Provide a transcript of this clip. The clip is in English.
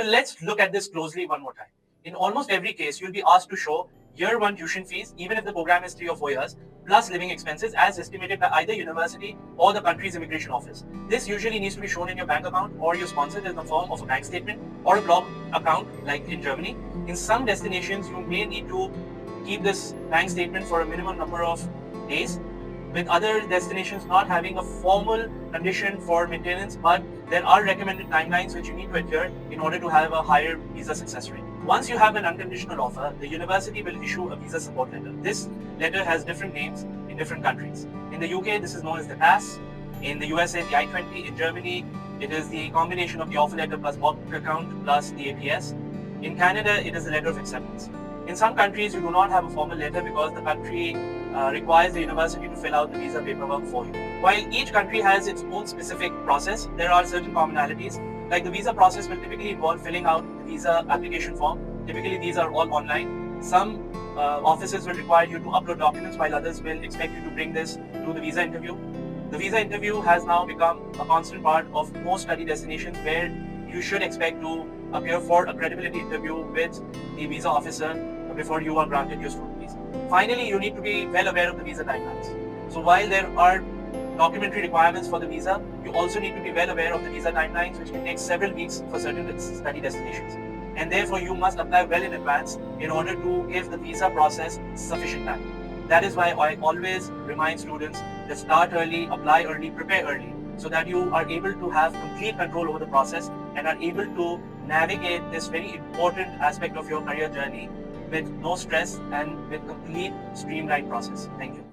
So let's look at this closely one more time. In almost every case, you'll be asked to show year one tuition fees, even if the program is 3 or 4 years, plus living expenses as estimated by either university or the country's immigration office. This usually needs to be shown in your bank account or your sponsor in the form of a bank statement or a block account like in Germany. In some destinations, you may need to keep this bank statement for a minimum number of days, with other destinations not having a formal condition for maintenance, but there are recommended timelines which you need to adhere in order to have a higher visa success rate. Once you have an unconditional offer, the university will issue a visa support letter. This letter has different names in different countries. In the UK, this is known as the PASS. In the USA, the I-20. In Germany, it is the combination of the offer letter plus bank account plus the APS. In Canada, it is the letter of acceptance. In some countries, you do not have a formal letter because the country requires the university to fill out the visa paperwork for you. While each country has its own specific process, there are certain commonalities. Like the visa process will typically involve filling out the visa application form. Typically, these are all online. Some offices will require you to upload documents, while others will expect you to bring this to the visa interview. The visa interview has now become a constant part of most study destinations where you should expect to appear for a credibility interview with the visa officer before you are granted your student visa. Finally, you need to be well aware of the visa timelines. So while there are documentary requirements for the visa, you also need to be well aware of the visa timelines, which can take several weeks for certain study destinations. And therefore, you must apply well in advance in order to give the visa process sufficient time. That is why I always remind students to start early, apply early, prepare early, so that you are able to have complete control over the process and are able to navigate this very important aspect of your career journey with no stress and with complete streamlined process. Thank you.